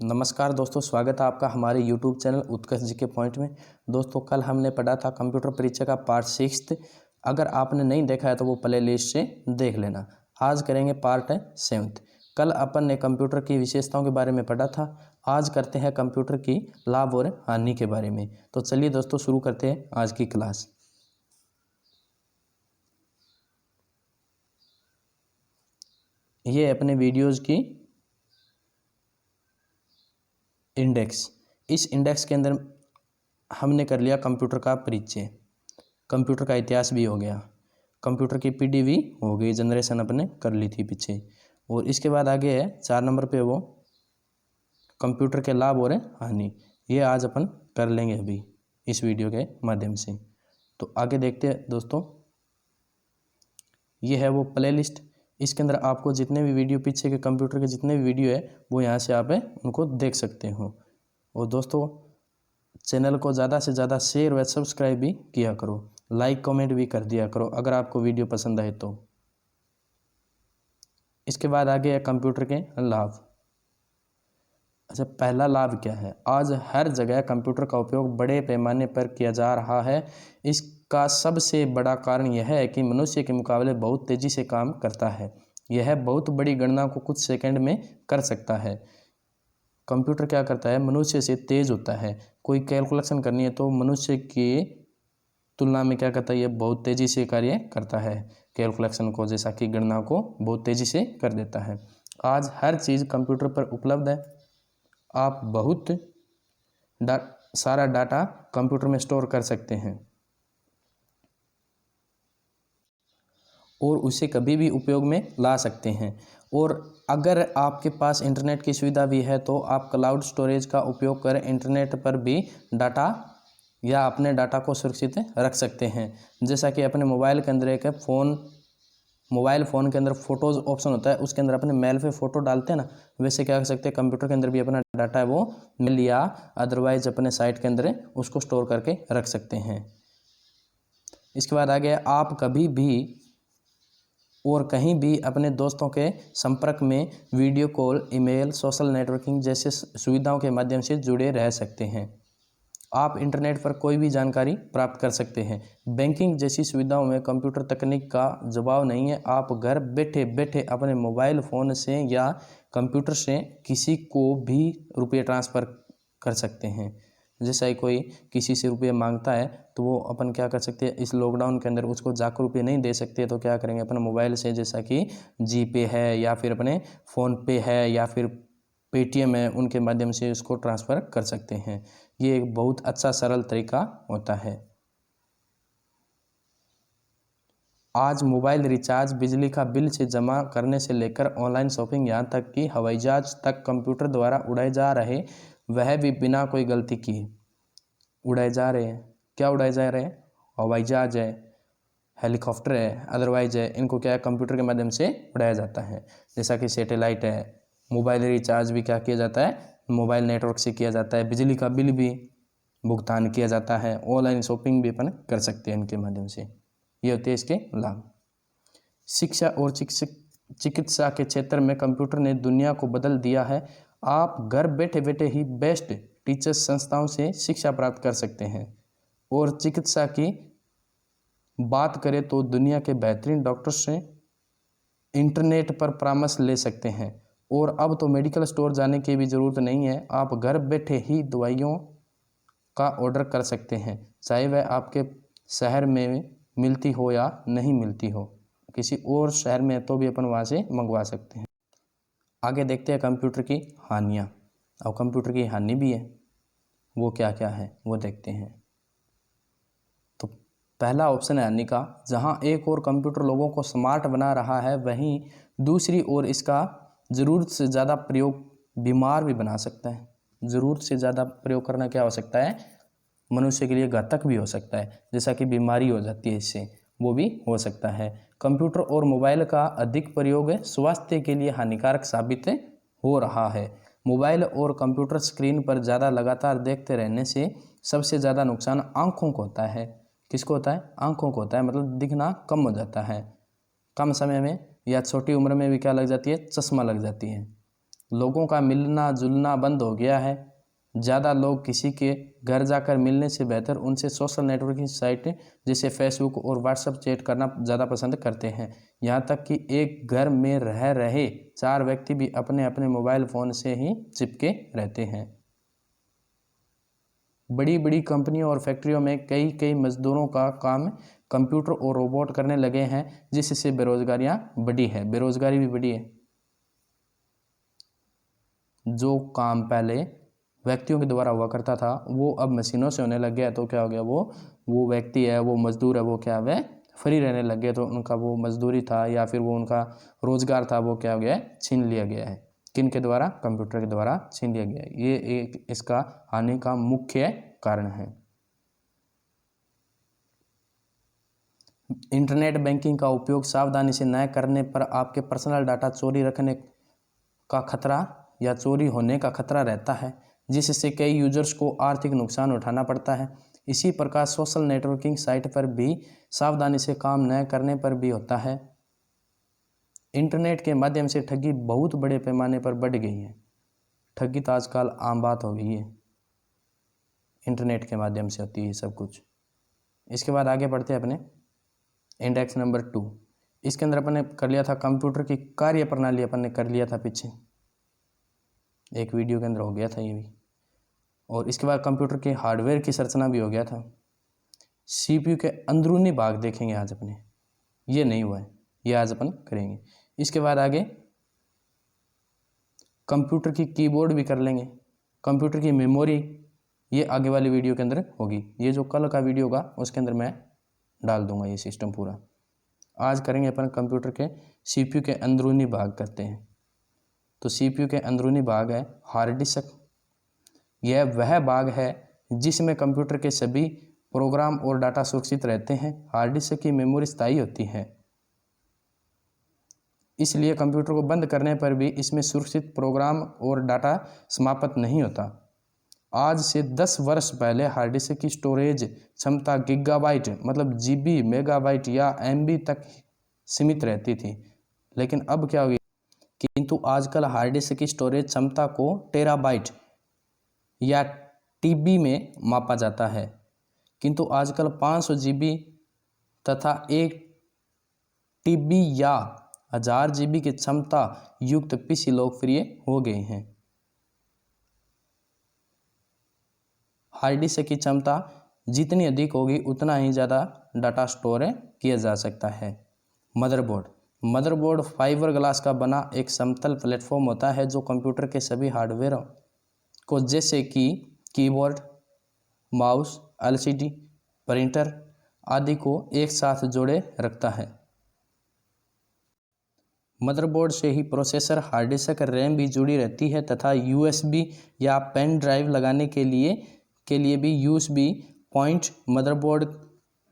नमस्कार दोस्तों, स्वागत है आपका हमारे YouTube चैनल उत्कर्ष जी के पॉइंट में। दोस्तों, कल हमने पढ़ा था कंप्यूटर परीक्षा का पार्ट 6। अगर आपने नहीं देखा है तो वो प्ले लिस्ट से देख लेना। आज करेंगे पार्ट 7। कल अपन ने कंप्यूटर की विशेषताओं के बारे में पढ़ा था। आज करते हैं कंप्यूटर की लाभ और हानि के बारे में। तो चलिए दोस्तों, शुरू करते हैं आज की क्लास। ये अपने वीडियोज़ की इंडेक्स। इस इंडेक्स के अंदर हमने कर लिया कंप्यूटर का परिचय, कंप्यूटर का इतिहास भी हो गया, कंप्यूटर की पीढ़ी भी हो गई, जनरेशन अपने कर ली थी पीछे। और इसके बाद आगे है 4 नंबर पे वो कंप्यूटर के लाभ और हानि। ये आज अपन कर लेंगे अभी इस वीडियो के माध्यम से। तो आगे देखते हैं दोस्तों। ये है वो प्ले लिस्ट। इसके अंदर आपको जितने भी वीडियो पीछे के कंप्यूटर के जितने भी वीडियो है वो यहाँ से आप उनको देख सकते हो। और दोस्तों, चैनल को ज़्यादा से ज़्यादा शेयर व सब्सक्राइब भी किया करो, लाइक कमेंट भी कर दिया करो अगर आपको वीडियो पसंद आए तो। इसके बाद आगे है कंप्यूटर के लाभ। अच्छा, पहला लाभ क्या है? आज हर जगह कंप्यूटर का उपयोग बड़े पैमाने पर किया जा रहा है। इसका सबसे बड़ा कारण यह है कि मनुष्य के मुकाबले बहुत तेज़ी से काम करता है। यह बहुत बड़ी गणना को कुछ सेकंड में कर सकता है। कंप्यूटर क्या करता है? मनुष्य से तेज़ होता है। कोई कैलकुलेशन करनी है तो मनुष्य की तुलना में क्या करता है? ये बहुत तेज़ी से कार्य करता है। कैलकुलेशन को, जैसा कि गणना को बहुत तेज़ी से कर देता है। आज हर चीज़ कंप्यूटर पर उपलब्ध है। आप बहुत सारा डाटा कंप्यूटर में स्टोर कर सकते हैं और उसे कभी भी उपयोग में ला सकते हैं। और अगर आपके पास इंटरनेट की सुविधा भी है तो आप क्लाउड स्टोरेज का उपयोग कर इंटरनेट पर भी डाटा या अपने डाटा को सुरक्षित रख सकते हैं। जैसा कि अपने मोबाइल के अंदर एक मोबाइल फ़ोन के अंदर फ़ोटोज़ ऑप्शन होता है, उसके अंदर अपने मेल पे फ़ोटो डालते हैं ना, वैसे क्या कर सकते हैं कंप्यूटर के अंदर भी अपना डाटा है वो मेल या अदरवाइज अपने साइट के अंदर उसको स्टोर करके रख सकते हैं। इसके बाद आगे आप कभी भी और कहीं भी अपने दोस्तों के संपर्क में video call, email, social networking जैसे सुविधाओं के माध्यम से जुड़े रह सकते हैं। आप इंटरनेट पर कोई भी जानकारी प्राप्त कर सकते हैं। बैंकिंग जैसी सुविधाओं में कंप्यूटर तकनीक का जवाब नहीं है। आप घर बैठे बैठे अपने मोबाइल फ़ोन से या कंप्यूटर से किसी को भी रुपये ट्रांसफ़र कर सकते हैं। जैसा ही कोई किसी से रुपये मांगता है तो वो अपन क्या कर सकते हैं, इस लॉकडाउन के अंदर उसको जाकर रुपये नहीं दे सकते तो क्या करेंगे, अपने मोबाइल से, जैसा कि जीपे है या फिर अपने फ़ोनपे है या फिर पेटीएम है, उनके माध्यम से उसको ट्रांसफ़र कर सकते हैं। ये एक बहुत अच्छा सरल तरीका होता है। आज मोबाइल रिचार्ज, बिजली का बिल से जमा करने से लेकर ऑनलाइन शॉपिंग, यहाँ तक कि हवाई जहाज तक कंप्यूटर द्वारा उड़ाए जा रहे, वह भी बिना कोई गलती किए उड़ाए जा रहे हैं। क्या उड़ाए जा रहे हैं? हवाई जहाज है, हेलीकॉप्टर है, अदरवाइज है, इनको क्या है कंप्यूटर के माध्यम से उड़ाया जाता है। जैसा कि सैटेलाइट है। मोबाइल रिचार्ज भी क्या किया जाता है? मोबाइल नेटवर्क से किया जाता है। बिजली का बिल भी भुगतान किया जाता है। ऑनलाइन शॉपिंग भी अपन कर सकते हैं इनके माध्यम से। ये होते हैं इसके लाभ। शिक्षा और चिकित्सा के क्षेत्र में कंप्यूटर ने दुनिया को बदल दिया है। आप घर बैठे बैठे ही बेस्ट टीचर्स संस्थाओं से शिक्षा प्राप्त कर सकते हैं। और चिकित्सा की बात करें तो दुनिया के बेहतरीन डॉक्टर से इंटरनेट पर परामर्श ले सकते हैं। और अब तो मेडिकल स्टोर जाने की भी ज़रूरत नहीं है। आप घर बैठे ही दवाइयों का ऑर्डर कर सकते हैं, चाहे वह आपके शहर में मिलती हो या नहीं मिलती हो। किसी और शहर में तो भी अपन वहाँ से मंगवा सकते हैं। आगे देखते हैं कंप्यूटर की हानियाँ। और कंप्यूटर की हानि भी है, वो क्या क्या है वो देखते हैं। तो पहला ऑप्शन है हानि का। जहाँ एक और कंप्यूटर लोगों को स्मार्ट बना रहा है, वहीं दूसरी ओर इसका ज़रूरत से ज़्यादा प्रयोग बीमार भी बना सकता है। ज़रूरत से ज़्यादा प्रयोग करना क्या हो सकता है? मनुष्य के लिए घातक भी हो सकता है। जैसा कि बीमारी हो जाती है इससे, वो भी हो सकता है। कंप्यूटर और मोबाइल का अधिक प्रयोग स्वास्थ्य के लिए हानिकारक साबित हो रहा है। मोबाइल और कंप्यूटर स्क्रीन पर ज़्यादा लगातार देखते रहने से सबसे ज़्यादा नुकसान आँखों को होता है। किसको होता है? आँखों को होता है। मतलब दिखना कम हो जाता है। कम समय में या छोटी उम्र में भी क्या लग जाती है? चश्मा लग जाती है। लोगों का मिलना जुलना बंद हो गया है। ज़्यादा लोग किसी के घर जाकर मिलने से बेहतर उनसे सोशल नेटवर्किंग साइट जैसे फेसबुक और व्हाट्सएप चैट करना ज़्यादा पसंद करते हैं। यहाँ तक कि एक घर में रह रहे 4 व्यक्ति भी अपने अपने मोबाइल फ़ोन से ही चिपके रहते हैं। बड़ी बड़ी कंपनियों और फैक्ट्रियों में कई कई मजदूरों का काम कंप्यूटर और रोबोट करने लगे हैं, जिससे बेरोजगारियां बढ़ी है, बेरोजगारी भी बढ़ी है। जो काम पहले व्यक्तियों के द्वारा हुआ करता था वो अब मशीनों से होने लग गया, तो क्या हो गया, वो व्यक्ति है, वो मजदूर है, वो क्या वह फ्री रहने लग गए, तो उनका वो मजदूरी था या फिर वो उनका रोजगार था वो क्या हो गया है, छीन लिया गया है। किन के द्वारा? कंप्यूटर के द्वारा छीन लिया गया है। ये एक इसका हानि का मुख्य कारण है। इंटरनेट बैंकिंग का उपयोग सावधानी से न करने पर आपके पर्सनल डाटा चोरी रखने का खतरा या चोरी होने का खतरा रहता है, जिससे कई यूजर्स को आर्थिक नुकसान उठाना पड़ता है। इसी प्रकार सोशल नेटवर्किंग साइट पर भी सावधानी से काम न करने पर भी होता है। इंटरनेट के माध्यम से ठगी बहुत बड़े पैमाने पर बढ़ गई है। ठगी तो आजकल आम बात हो गई है, इंटरनेट के माध्यम से होती है सब कुछ। इसके बाद आगे बढ़ते हैं अपने इंडेक्स नंबर 2। इसके अंदर अपन ने कर लिया था कंप्यूटर की कार्य प्रणाली, अपन ने कर लिया था पीछे एक वीडियो के अंदर हो गया था ये भी। और इसके बाद कंप्यूटर के हार्डवेयर की संरचना भी हो गया था। सीपीयू के अंदरूनी भाग देखेंगे आज अपने, ये नहीं हुआ है, ये आज अपन करेंगे। इसके बाद आगे कंप्यूटर की कीबोर्ड भी कर लेंगे। कंप्यूटर की मेमोरी ये आगे वाली वीडियो के अंदर होगी, ये जो कल का वीडियो होगा उसके अंदर मैं डाल दूंगा ये सिस्टम पूरा। आज करेंगे अपन कंप्यूटर के सीपीयू के अंदरूनी भाग करते हैं। तो सीपीयू के अंदरूनी भाग है हार्ड डिस्क। यह वह भाग है जिसमें कंप्यूटर के सभी प्रोग्राम और डाटा सुरक्षित रहते हैं। हार्ड डिस्क की मेमोरी स्थायी होती है, इसलिए कंप्यूटर को बंद करने पर भी इसमें सुरक्षित प्रोग्राम और डाटा समाप्त नहीं होता। आज से 10 वर्ष पहले हार्ड डिस्क की स्टोरेज क्षमता गीगाबाइट मतलब जीबी, मेगाबाइट या एमबी तक सीमित रहती थी, लेकिन अब क्या हो गया, किंतु आजकल हार्ड डिस्क की स्टोरेज क्षमता को टेराबाइट या टीबी में मापा जाता है। किंतु आजकल 500 जीबी तथा 1 टीबी या 1000 जीबी की क्षमता युक्त पीसी लोकप्रिय हो गए हैं। हार्ड डिस्क की क्षमता जितनी अधिक होगी उतना ही ज़्यादा डाटा स्टोर किया जा सकता है। मदरबोर्ड फाइबर ग्लास का बना एक समतल प्लेटफॉर्म होता है जो कंप्यूटर के सभी हार्डवेयर को जैसे कि कीबोर्ड, माउस, एलसीडी, प्रिंटर आदि को एक साथ जोड़े रखता है। मदरबोर्ड से ही प्रोसेसर, हार्ड डिस्क, रैम भी जुड़ी रहती है तथा यूएसबी या पेन ड्राइव लगाने के लिए भी यूएसबी पॉइंट मदरबोर्ड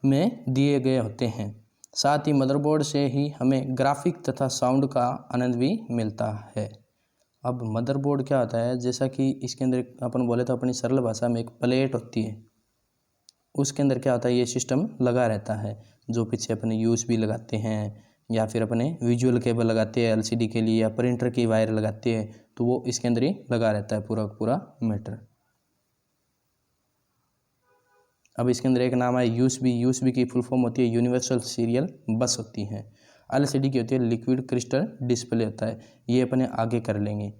में दिए गए होते हैं। साथ ही मदरबोर्ड से ही हमें ग्राफिक तथा साउंड का आनंद भी मिलता है। अब मदरबोर्ड क्या होता है, जैसा कि इसके अंदर अपन बोले तो अपनी सरल भाषा में एक प्लेट होती है, उसके अंदर क्या होता है ये सिस्टम लगा रहता है, जो पीछे अपने यूएसबी लगाते हैं या फिर अपने विजुअल केबल लगाते हैं एलसीडी के लिए या प्रिंटर की वायर लगाते हैं, तो वो इसके अंदर ही लगा रहता है पूरा मैटर। अब इसके अंदर एक नाम है यूएसबी की फुल फॉर्म होती है यूनिवर्सल सीरियल बस होती है। एलसीडी की होती है लिक्विड क्रिस्टल डिस्प्ले होता है। ये अपने आगे कर लेंगे,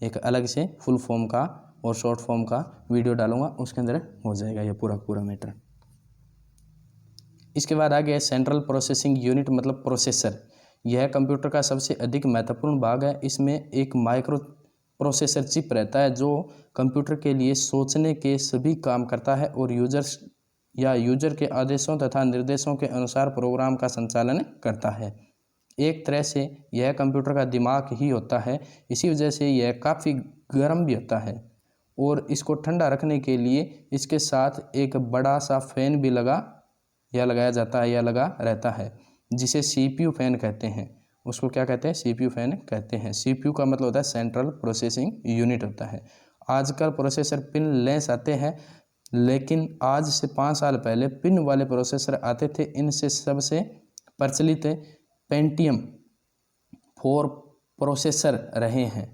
एक अलग से फुल फॉर्म का और शॉर्ट फॉर्म का वीडियो डालूंगा, उसके अंदर हो जाएगा ये पूरा मैटर। इसके बाद आगे सेंट्रल प्रोसेसिंग यूनिट मतलब प्रोसेसर। यह कंप्यूटर का सबसे अधिक महत्वपूर्ण भाग है। इसमें एक माइक्रो प्रोसेसर चिप रहता है जो कंप्यूटर के लिए सोचने के सभी काम करता है और यूजर के आदेशों तथा निर्देशों के अनुसार प्रोग्राम का संचालन करता है। एक तरह से यह कंप्यूटर का दिमाग ही होता है। इसी वजह से यह काफ़ी गर्म भी होता है और इसको ठंडा रखने के लिए इसके साथ एक बड़ा सा फैन भी लगाया जाता है या लगा रहता है, जिसे सीपीयू फैन कहते हैं। उसको क्या कहते हैं? सीपीयू फैन कहते हैं। सीपीयू का मतलब होता है सेंट्रल प्रोसेसिंग यूनिट होता है। आजकल प्रोसेसर पिन लेस आते हैं, लेकिन आज से 5 साल पहले पिन वाले प्रोसेसर आते थे। इनसे सबसे प्रचलित पेंटियम 4 प्रोसेसर रहे हैं।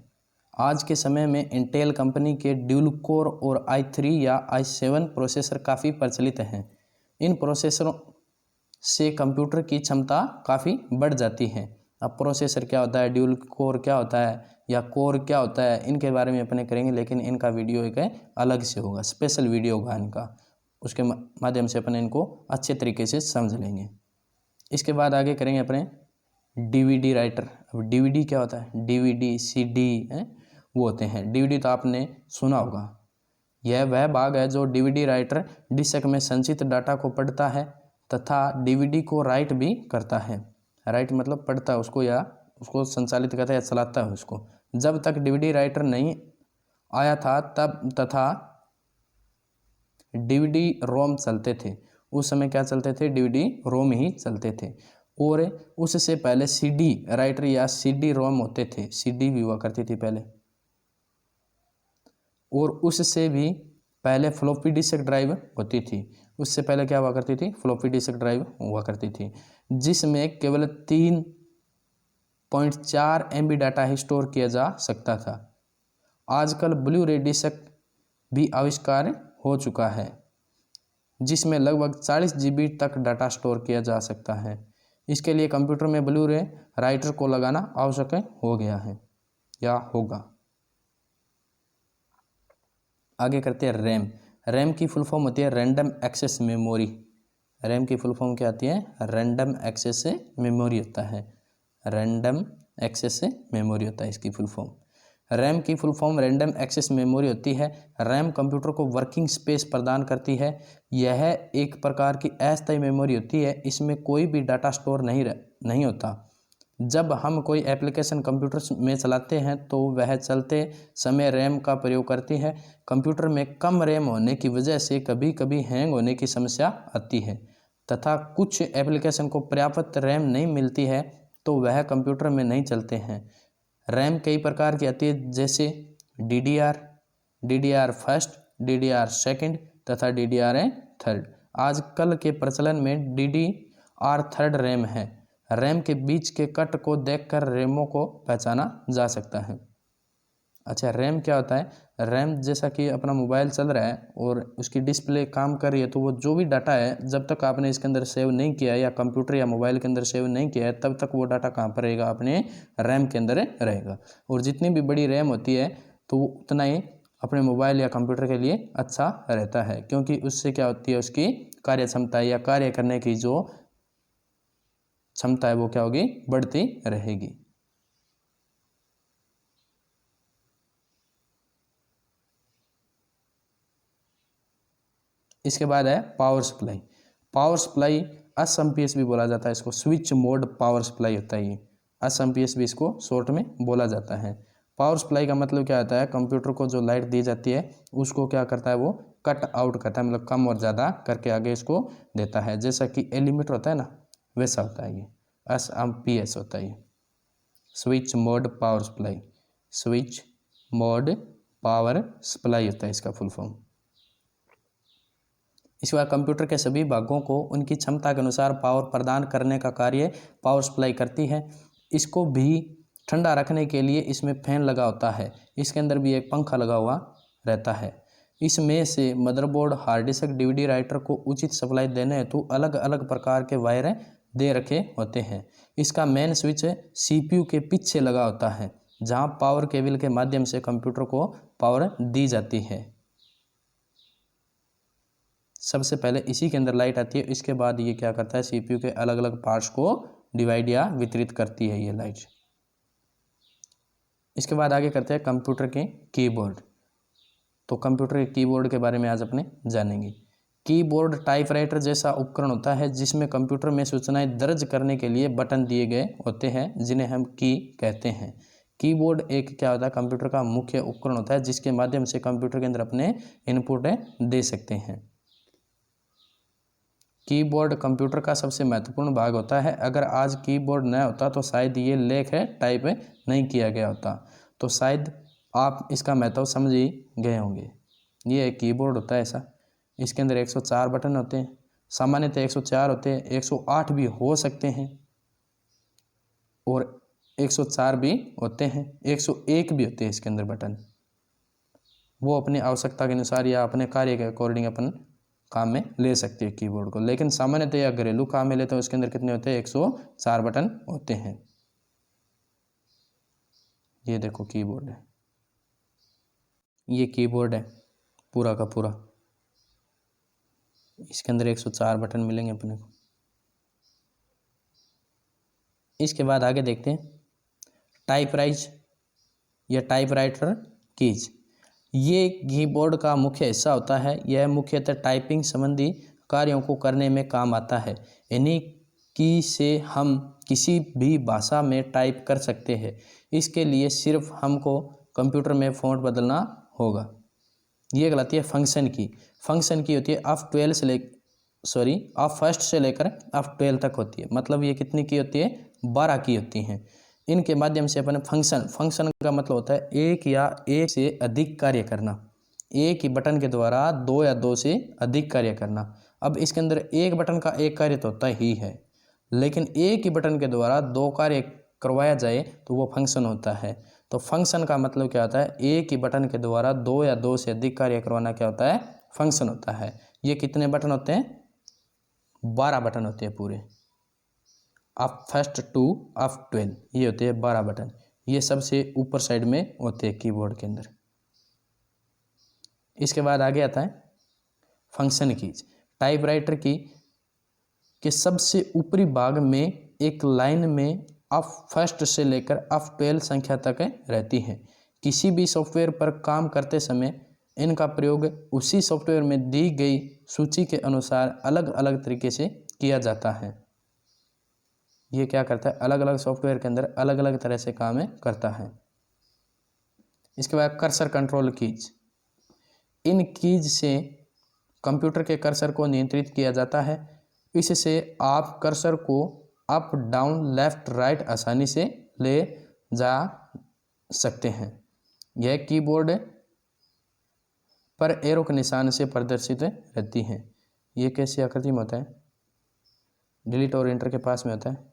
आज के समय में इंटेल कंपनी के ड्यूल कोर और i3 या i7 प्रोसेसर काफ़ी प्रचलित हैं। इन प्रोसेसरों से कंप्यूटर की क्षमता काफ़ी बढ़ जाती है। अब प्रोसेसर क्या होता है, ड्यूल कोर क्या होता है या कोर क्या होता है, इनके बारे में अपने करेंगे, लेकिन इनका वीडियो एक अलग से होगा, स्पेशल वीडियो होगा इनका, उसके माध्यम से अपने इनको अच्छे तरीके से समझ लेंगे। इसके बाद आगे करेंगे अपने डीवीडी राइटर। अब डीवीडी क्या होता है, डीवीडी सीडी है वो होते हैं। डीवीडी तो आपने सुना होगा, यह वह भाग है जो डीवीडी राइटर डिस्क में संचित डाटा को पढ़ता है तथा डीवीडी को राइट भी करता है। राइट मतलब पढ़ता है उसको या उसको संचालित करता है या चलाता है उसको। जब तक डीवीडी राइटर नहीं आया था तब तथा डीवीडी रोम चलते थे, उस समय क्या चलते थे, डीवीडी रोम ही चलते थे। और उससे पहले सीडी राइटर या सीडी रोम होते थे, सीडी भी हुआ करती थी पहले, और उससे भी पहले फ्लॉपी डिस्क ड्राइव होती थी। उससे पहले क्या हुआ करती थी, फ्लॉपी डिस्क ड्राइव हुआ करती थी, जिसमें केवल 3.4 MB डाटा ही स्टोर किया जा सकता था। आजकल ब्लू रे डिस्क भी आविष्कार हो चुका है, जिसमें लगभग 40 GB तक डाटा स्टोर किया जा सकता है। इसके लिए कंप्यूटर में ब्लू रे राइटर को लगाना आवश्यक हो गया है या होगा। आगे करते हैं रैम। रैम की फुल फॉर्म होती है रैंडम एक्सेस मेमोरी। रैम की फुल फॉर्म क्या आती है, रैंडम एक्सेस मेमोरी होता है, रैंडम एक्सेस मेमोरी होता है इसकी फुल फॉर्म। रैम की full form random access memory होती है। रैम कंप्यूटर को वर्किंग स्पेस प्रदान करती है। यह एक प्रकार की अस्थायी मेमोरी होती है, इसमें कोई भी डाटा स्टोर नहीं होता। जब हम कोई एप्लीकेशन कंप्यूटर में चलाते हैं तो वह चलते समय रैम का प्रयोग करती है। कंप्यूटर में कम रैम होने की वजह से कभी कभी हैंग होने की समस्या आती है तथा कुछ एप्लीकेशन को पर्याप्त रैम नहीं मिलती है तो वह कंप्यूटर में नहीं चलते हैं। रैम कई प्रकार की आती है, जैसे DDR फर्स्ट, DDR सेकंड तथा DDR थर्ड। आजकल के प्रचलन में DDR थर्ड रैम है। रैम के बीच के कट को देखकर रैमों को पहचाना जा सकता है। अच्छा, रैम क्या होता है, रैम जैसा कि अपना मोबाइल चल रहा है और उसकी डिस्प्ले काम कर रही है, तो वो जो भी डाटा है जब तक आपने इसके अंदर सेव नहीं किया है या कंप्यूटर या मोबाइल के अंदर सेव नहीं किया है तब तक वो डाटा कहाँ पर रहेगा, अपने रैम के अंदर रहेगा। और जितनी भी बड़ी रैम होती है तो वो उतना ही अपने मोबाइल या कंप्यूटर के लिए अच्छा रहता है, क्योंकि उससे क्या होती है, उसकी कार्य क्षमता या कार्य करने की जो क्षमता है वो क्या होगी, बढ़ती रहेगी। इसके बाद है power supply. Power supply SMPS भी बोला जाता है इसको, स्विच मोड पावर सप्लाई होता है ये, एसएमपीएस भी इसको शॉर्ट में बोला जाता है। पावर सप्लाई का मतलब क्या होता है, कंप्यूटर को जो लाइट दी जाती है उसको क्या करता है, वो कट आउट करता है, मतलब कम और ज़्यादा करके आगे इसको देता है। जैसा कि एलिमिटर होता है ना, वैसा होता है ये, एसएमपीएस होता है ये, switch mode power supply. Switch mode power supply होता है इसका फुल फॉर्म। इसके बाद कंप्यूटर के सभी भागों को उनकी क्षमता के अनुसार पावर प्रदान करने का कार्य पावर सप्लाई करती है। इसको भी ठंडा रखने के लिए इसमें फैन लगा होता है, इसके अंदर भी एक पंखा लगा हुआ रहता है। इसमें से motherboard, hard disk, DVD writer को उचित सप्लाई देने हेतु अलग अलग प्रकार के वायर दे रखे होते हैं। इसका मेन स्विच सीपीयू के पीछे लगा होता है, जहां पावर केबल के माध्यम से कंप्यूटर को पावर दी जाती है। सबसे पहले इसी के अंदर लाइट आती है, इसके बाद ये क्या करता है, सीपीयू के अलग अलग पार्ट्स को डिवाइड या वितरित करती है ये लाइट। इसके बाद आगे करते हैं कंप्यूटर के कीबोर्ड। तो कंप्यूटर के कीबोर्ड के बारे में आज अपने जानेंगे। कीबोर्ड टाइपराइटर जैसा उपकरण होता है जिसमें कंप्यूटर में सूचनाएं दर्ज करने के लिए बटन दिए गए होते हैं, जिन्हें हम की कहते हैं। कीबोर्ड एक क्या होता है, कंप्यूटर का मुख्य उपकरण होता है जिसके माध्यम से कंप्यूटर के अंदर अपने इनपुट दे सकते हैं। कीबोर्ड कंप्यूटर का सबसे महत्वपूर्ण भाग होता है। अगर आज कीबोर्ड न होता तो शायद ये लेख टाइप नहीं किया गया होता। तो शायद आप इसका महत्व समझ ही गए होंगे। ये एक कीबोर्ड होता है ऐसा, इसके अंदर 104 बटन होते हैं, सामान्यतः 104 होते हैं, 108 भी हो सकते हैं। और 104 भी होते हैं, 101 भी होते हैं इसके अंदर बटन। वो अपनी आवश्यकता के अनुसार या अपने कार्य के अकॉर्डिंग अपन काम में ले सकते हैं कीबोर्ड को। लेकिन सामान्यतः या घरेलू काम में लेते हैं उसके अंदर कितने होते हैं, 104 बटन होते हैं। ये देखो कीबोर्ड है, ये कीबोर्ड है पूरा का पूरा, इसके अंदर 104 बटन मिलेंगे अपने को। इसके बाद आगे देखते हैं टाइपराइज या टाइपराइटर कीज। ये कीबोर्ड का मुख्य हिस्सा होता है। यह मुख्यतः टाइपिंग संबंधी कार्यों को करने में काम आता है। इन्हीं की से हम किसी भी भाषा में टाइप कर सकते हैं। इसके लिए सिर्फ हमको कंप्यूटर में फ़ॉन्ट बदलना होगा। ये कहलाती है फंक्शन की। फंक्शन की होती है ऑफ फर्स्ट से लेकर ऑफ 12 तक होती है। मतलब ये कितनी की होती है, 12 की होती हैं। इनके माध्यम से अपन फंक्शन का मतलब होता है एक या एक से अधिक कार्य करना। एक ही बटन के द्वारा दो या दो से अधिक कार्य करना। अब इसके अंदर एक बटन का एक कार्य तो होता ही है, लेकिन एक ही बटन के द्वारा दो कार्य करवाया जाए तो वो फंक्शन होता है। तो फंक्शन का मतलब क्या होता है, एक ही बटन के द्वारा दो या दो से अधिक कार्य करवाना क्या होता है, फंक्शन होता है। ये कितने बटन होते हैं, 12 बटन होते हैं पूरे, ऑफ फर्स्ट टू ऑफ 12, ये होते हैं 12 बटन। ये सबसे ऊपर साइड में होते हैं कीबोर्ड के अंदर। इसके बाद आगे आता है फंक्शन कीज। टाइपराइटर की के सबसे ऊपरी भाग में एक लाइन में ऑफ फर्स्ट से लेकर ऑफ 12 संख्या तक रहती है। किसी भी सॉफ्टवेयर पर काम करते समय इनका प्रयोग उसी सॉफ्टवेयर में दी गई सूची के अनुसार अलग अलग तरीके से किया जाता है। ये क्या करता है, अलग अलग सॉफ्टवेयर के अंदर अलग अलग तरह से काम करता है। इसके बाद कर्सर कंट्रोल कीज। इन कीज से कंप्यूटर के कर्सर को नियंत्रित किया जाता है। इससे आप कर्सर को अप डाउन लेफ्ट राइट आसानी से ले जा सकते हैं। यह कीबोर्ड पर एरो के निशान से प्रदर्शित रहती है। ये कैसी आकृति में होता है, डिलीट और एंटर के पास में होता है।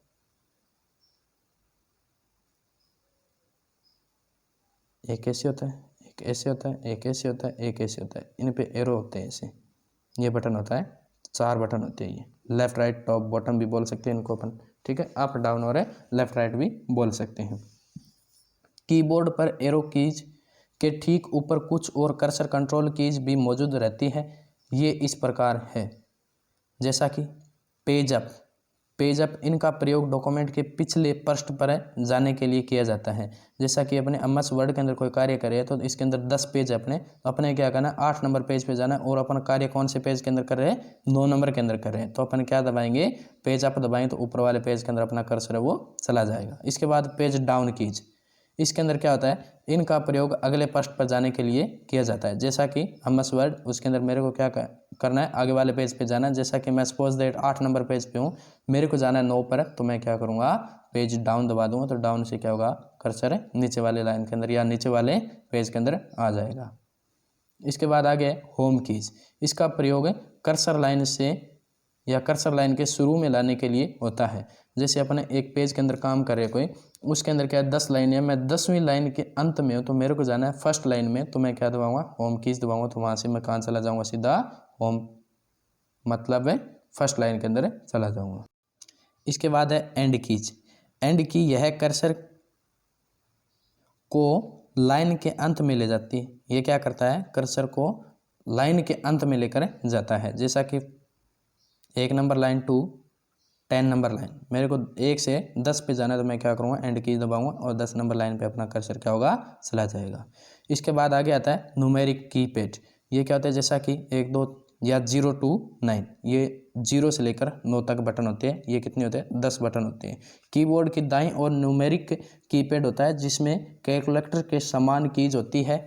एक ऐसे होता है, एक ऐसे होता है, एक ऐसे होता है, एक ऐसे होता है। इन पे एरो होते हैं ऐसे। ये बटन होता है, 4 बटन होते हैं। ये लेफ्ट राइट टॉप बॉटम भी बोल सकते हैं इनको अपन, ठीक है। अप डाउन और लेफ्ट राइट भी बोल सकते हैं। कीबोर्ड पर एरो कीज के ठीक ऊपर कुछ और कर्सर कंट्रोल कीज भी मौजूद रहती है। ये इस प्रकार है, जैसा कि पेज अप इनका प्रयोग डॉक्यूमेंट के पिछले पृष्ठ पर जाने के लिए किया जाता है। जैसा कि अपने MS वर्ड के अंदर कोई कार्य करे तो इसके अंदर 10 पेज अपने क्या करना है, 8 नंबर पेज पे जाना है। और अपन कार्य कौन से पेज के अंदर कर रहे हैं, 9 नंबर के अंदर कर रहे हैं। तो अपन क्या दबाएंगे, पेज अप दबाएंगे तो ऊपर वाले पेज के अंदर अपना कर्सर है वो चला जाएगा। इसके बाद पेज डाउन कीज, इसके अंदर क्या होता है, इनका प्रयोग अगले पृष्ठ पर जाने के लिए किया जाता है। जैसा कि MS वर्ड, उसके अंदर मेरे को क्या करना है, आगे वाले पेज पे जाना है। जैसा कि मैं सपोज दैट 8 नंबर पेज पे हूँ, मेरे को जाना है 9 पर, तो मैं क्या करूँगा, पेज डाउन दबा दूंगा। तो डाउन से क्या होगा, कर्सर नीचे वाले लाइन के अंदर या नीचे वाले पेज के अंदर आ जाएगा। इसके बाद आगे होम कीज। इसका प्रयोग कर्सर लाइन से या कर्सर लाइन के शुरू में लाने के लिए होता है। जैसे अपने एक पेज के अंदर काम कर रहे कोई, उसके अंदर क्या है 10 लाइन है, मैं 10वीं लाइन के अंत में हूँ, तो मेरे को जाना है फर्स्ट लाइन में। तो मैं क्या दबाऊंगा, होम कीज दबाऊंगा। तो वहाँ से मैं कहाँ चला जाऊँगा, सीधा होम, मतलब फर्स्ट लाइन के अंदर चला जाऊँगा। इसके बाद है एंड कीज। एंड की यह कर्सर को लाइन के अंत में ले जाती है। ये क्या करता है, कर्सर को लाइन के अंत में लेकर जाता है। जैसा कि 1 number line to 10 number line, मेरे को 1 से 10 पे जाना है, तो मैं क्या करूँगा, एंड की दबाऊंगा और 10 नंबर लाइन पे अपना कर्सर क्या होगा, चला जाएगा। इसके बाद आगे आता है न्यूमेरिक कीपैड। ये क्या होता है, जैसा कि 1 2 या 0 to 9, ये 0 से लेकर 9 तक बटन होते हैं। ये कितने होते हैं, 10 बटन होते हैं। कीबोर्ड की दाईं और न्यूमेरिक कीपैड होता है, जिसमें कैलकुलेटर के समान कीज होती है।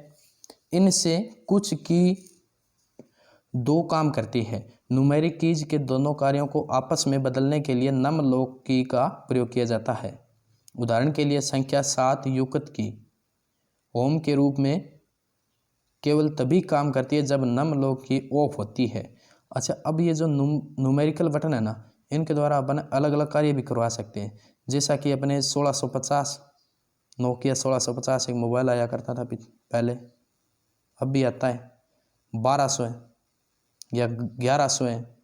इनसे कुछ की 2 काम करती है। न्यूमेरिक कीज के दोनों कार्यों को आपस में बदलने के लिए नम लॉक की का प्रयोग किया जाता है। उदाहरण के लिए संख्या 7 युक्त की होम के रूप में केवल तभी काम करती है जब नम लॉक की ऑफ होती है। अच्छा, अब ये जो न्यूमेरिकल बटन है ना, इनके द्वारा अपन अलग अलग कार्य भी करवा सकते हैं। जैसा कि अपने 1650 नोकिया 1650 एक मोबाइल आया करता था पहले, अब भी आता है, 1200 है या 1100 है,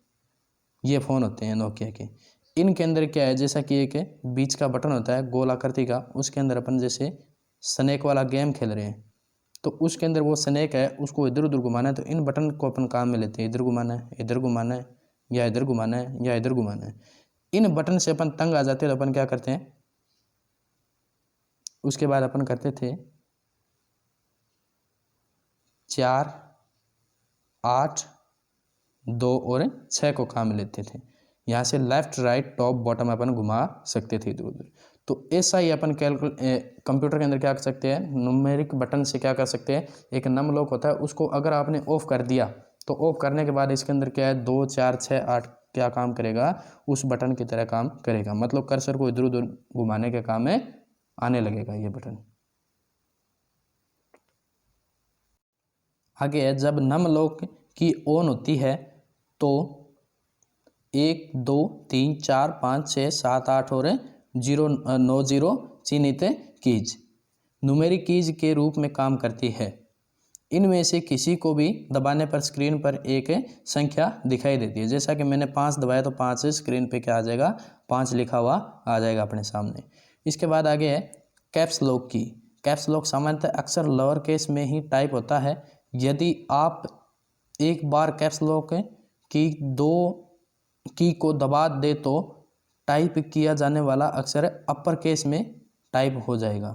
ये फ़ोन होते हैं नोकिया के। इनके अंदर क्या है, जैसा कि एक बीच का बटन होता है गोल आकृति का, उसके अंदर अपन जैसे स्नेक वाला गेम खेल रहे हैं तो उसके अंदर वो स्नेक है, उसको इधर उधर घुमाना है, तो इन बटन को अपन काम में लेते हैं, इधर घुमाना है, इधर घुमाना है, या इधर घुमाना है, या इधर घुमाना है। इन बटन से अपन तंग आ जाते हैं तो अपन क्या करते हैं, उसके बाद अपन करते थे 4, 8, 2 और 6 को काम में लेते थे। यहाँ से लेफ्ट राइट टॉप बॉटम अपन घुमा सकते थे इधर उधर। तो ऐसा ही अपन कंप्यूटर के अंदर क्या कर सकते हैं, न्यूमेरिक बटन से क्या कर सकते हैं, एक नम लॉक होता है, उसको अगर आपने ऑफ कर दिया तो ऑफ करने के बाद इसके अंदर क्या है, 2, 4, 6, 8 क्या काम करेगा, उस बटन की तरह काम करेगा। मतलब कर्सर को इधर उधर घुमाने के काम में आने लगेगा ये बटन। आगे है, जब नम लॉक की ऑन होती है तो 1, 2, 3, 4, 5, 6, 7, 8 और 9 0 चिन्हित कीज न्यूमेरिक कीज के रूप में काम करती है। इनमें से किसी को भी दबाने पर स्क्रीन पर एक संख्या दिखाई देती है। जैसा कि मैंने 5 दबाया तो 5 स्क्रीन पे क्या आ जाएगा, 5 लिखा हुआ आ जाएगा अपने सामने। इसके बाद आगे है कैप्स लॉक की। कैप्स लॉक सामान्यतः अक्सर लोअर केस में ही टाइप होता है। यदि आप एक बार कैप्स लॉक की 2 की को दबा दे तो टाइप किया जाने वाला अक्षर अपर केस में टाइप हो जाएगा।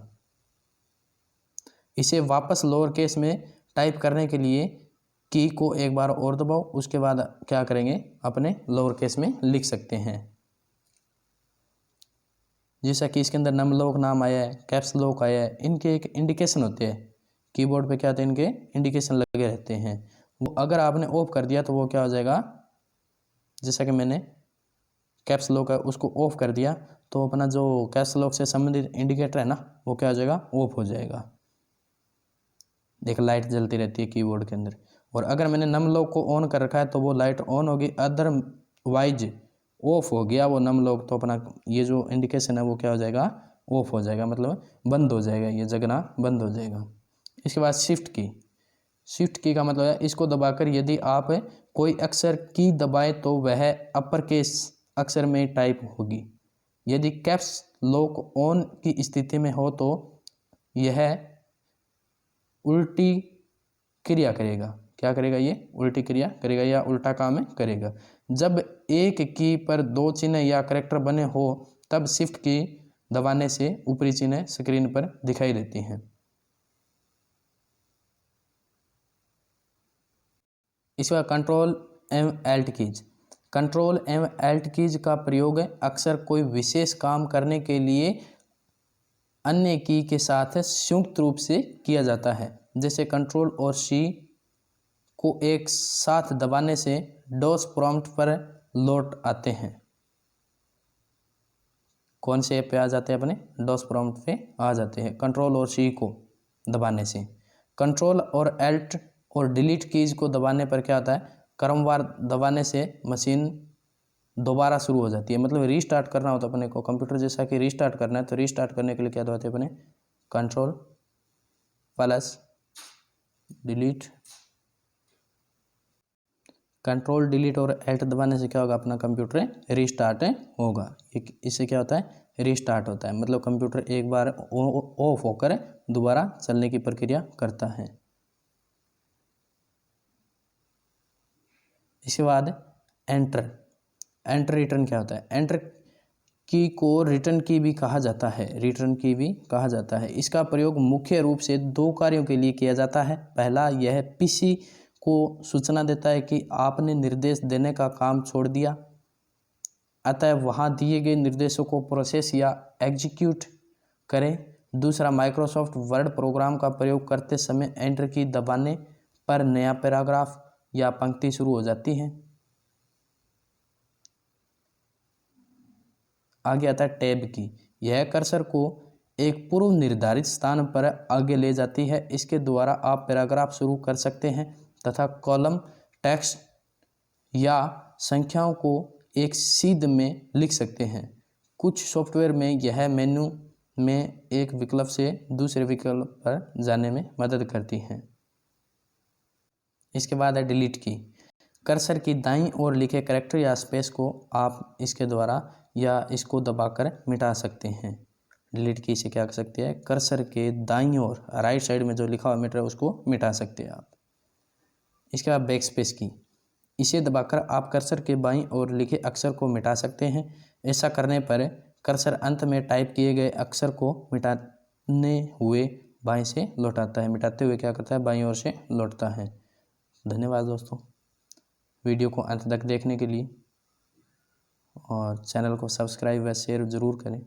इसे वापस लोअर केस में टाइप करने के लिए की को एक बार और दबाओ, उसके बाद क्या करेंगे, अपने लोअर केस में लिख सकते हैं। जैसा कि इसके अंदर नम लॉक नाम आया है, कैप्स लॉक आया है, इनके एक इंडिकेशन होते हैं कीबोर्ड पे, क्या होते हैं, इनके इंडिकेशन लगे रहते हैं। वो अगर आपने ऑफ कर दिया तो वो क्या हो जाएगा, जैसा कि मैंने कैप्स लॉक है उसको ऑफ कर दिया तो अपना जो कैप्स लॉक से संबंधित इंडिकेटर है ना, वो क्या हो जाएगा, ऑफ हो जाएगा। देख, लाइट जलती रहती है कीबोर्ड के अंदर। और अगर मैंने नम लॉक को ऑन कर रखा है तो वो लाइट ऑन होगी, अदरवाइज ऑफ हो गया वो नम लॉक तो अपना ये जो इंडिकेशन है वो क्या हो जाएगा, ऑफ हो जाएगा, मतलब बंद हो जाएगा, ये जगना बंद हो जाएगा। इसके बाद शिफ्ट की। शिफ्ट की का मतलब है, इसको दबाकर यदि आप कोई अक्षर की दबाएं तो वह अपर केस अक्षर में टाइप होगी। यदि कैप्स लॉक ऑन की स्थिति में हो तो यह उल्टी क्रिया करेगा। क्या करेगा, ये उल्टी क्रिया करेगा या उल्टा काम करेगा। जब एक की पर 2 चिन्ह या कैरेक्टर बने हो तब शिफ्ट की दबाने से ऊपरी चिन्ह स्क्रीन पर दिखाई देती हैं। इसके बाद कंट्रोल एवं एल्ट कीज। कंट्रोल एवं एल्ट कीज का प्रयोग अक्सर कोई विशेष काम करने के लिए अन्य की के साथ संयुक्त रूप से किया जाता है। जैसे कंट्रोल और सी को एक साथ दबाने से डॉस प्रॉम्प्ट पर लौट आते हैं। कौन से पे आ जाते हैं, अपने डॉस प्रॉम्प्ट पे आ जाते हैं कंट्रोल और सी को दबाने से। कंट्रोल और एल्ट और डिलीट कीज को दबाने पर क्या होता है, क्रमवार दबाने से मशीन दोबारा शुरू हो जाती है। मतलब रीस्टार्ट करना होता है अपने को, कंप्यूटर जैसा कि रीस्टार्ट करना है तो रीस्टार्ट करने के लिए क्या दबाते हैं अपने, control plus delete. Control delete और एल्ट दबाने से क्या होगा, अपना कंप्यूटर रीस्टार्ट होगा। इससे क्या होता है, रीस्टार्ट होता है, मतलब कंप्यूटर एक बार ऑफ होकर दोबारा चलने की प्रक्रिया करता है। इसके बाद एंटर। एंटर रिटर्न क्या होता है, एंटर की को रिटर्न की भी कहा जाता है, रिटर्न की भी कहा जाता है। इसका प्रयोग मुख्य रूप से 2 कार्यों के लिए किया जाता है। पहला, यह पीसी को सूचना देता है कि आपने निर्देश देने का काम छोड़ दिया, अतः वहां दिए गए निर्देशों को प्रोसेस या एग्जीक्यूट करें। दूसरा, माइक्रोसॉफ्ट वर्ड प्रोग्राम का प्रयोग करते समय एंटर की दबाने पर नया पैराग्राफ या पंक्ति शुरू हो जाती है। आगे आता है टैब की। यह कर्सर को एक पूर्व निर्धारित स्थान पर आगे ले जाती है। इसके द्वारा आप पैराग्राफ शुरू कर सकते हैं तथा कॉलम, टेक्स्ट या संख्याओं को एक सीध में लिख सकते हैं। कुछ सॉफ्टवेयर में यह मेनू में एक विकल्प से दूसरे विकल्प पर जाने में मदद करती है। इसके बाद है डिलीट की। कर्सर की दाईं ओर लिखे कैरेक्टर या स्पेस को आप इसके द्वारा या इसको दबाकर मिटा सकते हैं। डिलीट की से क्या कर सकते हैं, कर्सर के दाईं ओर राइट साइड में जो लिखा हुआ मीटर है उसको मिटा सकते हैं आप। इसके बाद बैक स्पेस की। इसे दबाकर आप कर्सर के बाईं ओर लिखे अक्षर को मिटा सकते हैं। ऐसा करने पर कर्सर अंत में टाइप किए गए अक्षर को मिटाने हुए बाएं से लौटाता है, मिटाते हुए क्या करता है, बाईं ओर से लौटता है। धन्यवाद दोस्तों वीडियो को अंत तक देखने के लिए, और चैनल को सब्सक्राइब व शेयर ज़रूर करें।